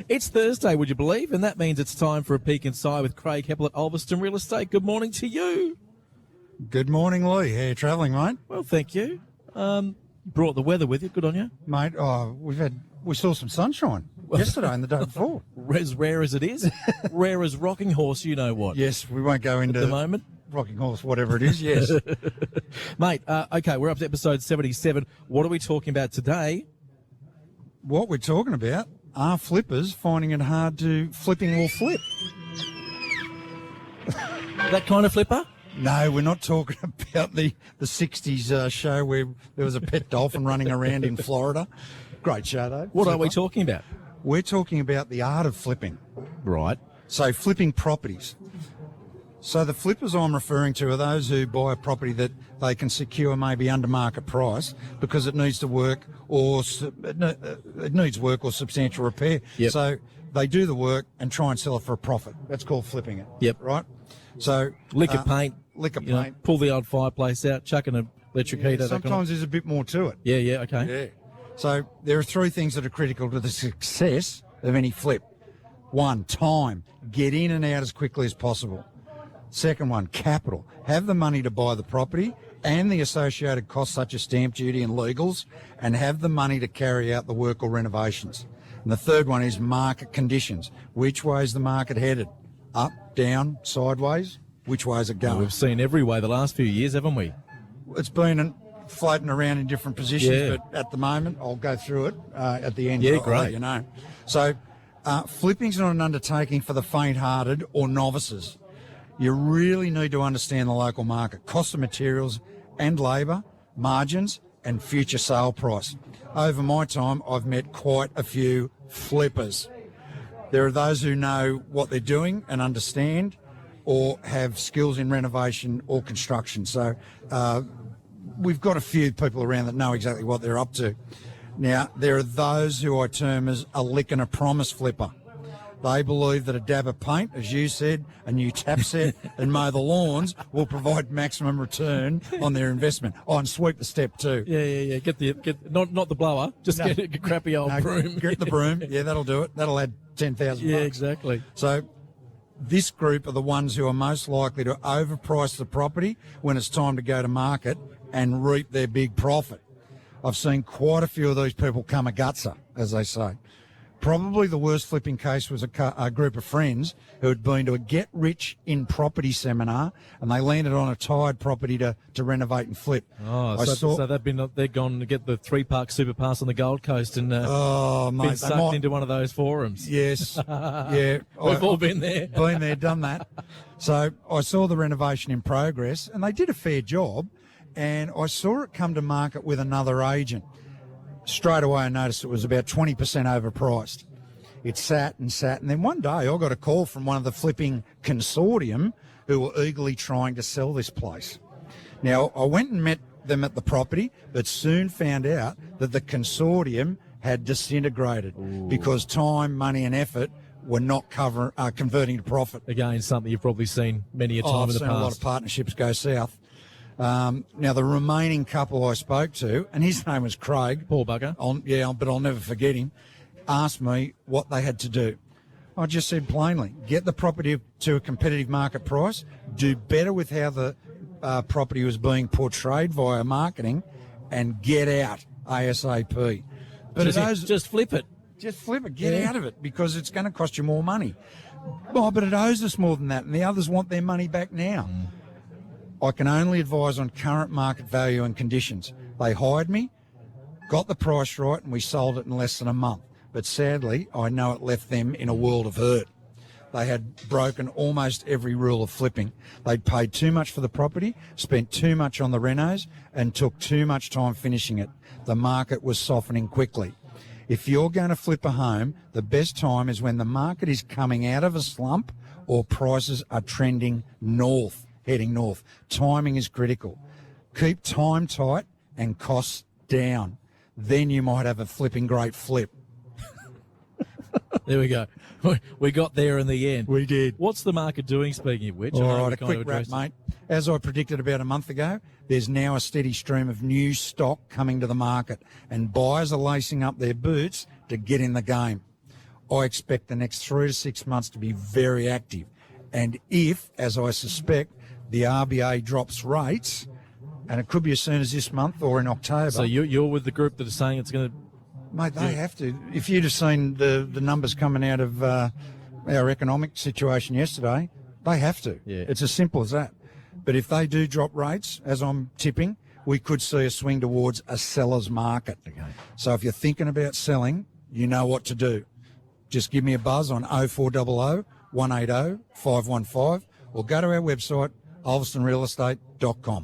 It's Thursday, would you believe? And that means it's time for a peek inside with Craig Heppel at Ulverston Real Estate. Good morning to you. Good morning, Lee. How you travelling, mate? Well, thank you. Brought the weather with you. Good on you. Mate, we saw some sunshine yesterday and the day before. As rare as it is. Rare as rocking horse, you know what. Yes, we won't go into At the moment. rocking horse, whatever it is, yes. Mate, okay, we're up to episode 77. What are we talking about today? What we're talking about are flippers finding it hard to flipping or flip. That kind of flipper? No, we're not talking about the 60s show where there was a pet dolphin running around in Florida. Great show, though. What are we talking about? We're talking about the art of flipping. Right. So flipping properties. So the flippers I'm referring to are those who buy a property that they can secure maybe under market price because it needs to work or it needs work or substantial repair. Yep. So they do the work and try and sell it for a profit. That's called flipping it. Yep. Right? So Liquor paint. Liquor you know, paint. pull the old fireplace out, chuck in an electric heater. that kind Sometimes there's a bit more to it. Yeah, okay. Yeah. So there are three things that are critical to the success of any flip. One, time. Get in and out as quickly as possible. Second one, capital. Have the money to buy the property and the associated costs such as stamp duty and legals, and have the money to carry out the work or renovations. And the third one is market conditions. Which way is the market headed? Up, down, sideways? Which way is it going? We've seen every way the last few years, haven't we? It's been floating around in different positions, Yeah. but at the moment, I'll go through it at the end. Yeah, I'll let great. you know. So, flipping's not an undertaking for the faint-hearted or novices. You really need to understand the local market, cost of materials and labour, margins, and future sale price. Over my time, I've met quite a few flippers. There are those who know what they're doing and understand, or have skills in renovation or construction. So we've got a few people around that know exactly what they're up to. Now, there are those who I term as a lick and a promise flipper. They believe that a dab of paint, as you said, a new tap set and mow the lawns will provide maximum return on their investment. Oh, and sweep the step too. Yeah. Get not the blower, just get a crappy old broom. Get the broom. Yeah, that'll do it. That'll add 10,000 Yeah, bucks. exactly. So this group are the ones who are most likely to overprice the property when it's time to go to market and reap their big profit. I've seen quite a few of these people come a gutser, as they say. Probably the worst flipping case was a group of friends who had been to a Get Rich in Property seminar, and they landed on a tired property to renovate and flip. Oh, so they've gone to get the 3-park super pass on the Gold Coast and been sucked into one of those forums. Yes, yeah. We've all been there. Been there, done that. So I saw the renovation in progress, and they did a fair job, and I saw it come to market with another agent. Straight away I noticed it was about 20% overpriced. It sat, and then one day I got a call from one of the flipping consortium who were eagerly trying to sell this place. Now, I went and met them at the property, but soon found out that the consortium had disintegrated because time, money and effort were not converting to profit. Again, something you've probably seen many a time I've in the seen past. a lot of partnerships go south. Now, the remaining couple I spoke to, and his name was Craig. Poor bugger. But I'll never forget him, asked me what they had to do. I just said plainly, get the property to a competitive market price, do better with how the property was being portrayed via marketing, and get out ASAP. But Just flip it. just flip it, get out of it, because it's going to cost you more money. Oh, but it owes us more than that, and the others want their money back now. I can only advise on current market value and conditions. They hired me, got the price right, and we sold it in less than a month. But sadly, I know it left them in a world of hurt. They had broken almost every rule of flipping. They'd paid too much for the property, spent too much on the renos, and took too much time finishing it. The market was softening quickly. If you're going to flip a home, the best time is when the market is coming out of a slump or prices are trending north. Heading north. Timing is critical. Keep time tight and costs down. Then you might have a flipping great flip. There we go. We got there in the end. We did. What's the market doing, speaking of which? I know All we right, a kind of quick wrap, addressed it. mate. As I predicted about a month ago, there's now a steady stream of new stock coming to the market, and buyers are lacing up their boots to get in the game. I expect the next 3 to 6 months to be very active. And if, as I suspect, the RBA drops rates, and it could be as soon as this month or in October. So you're with the group that are saying it's going to... Mate, they have to. If you'd have seen the numbers coming out of our economic situation yesterday, they have to. Yeah. It's as simple as that. But if they do drop rates, as I'm tipping, we could see a swing towards a seller's market. Okay. So if you're thinking about selling, you know what to do. Just give me a buzz on 0400 180 515 or go to our website, ulverstonrealestate.com.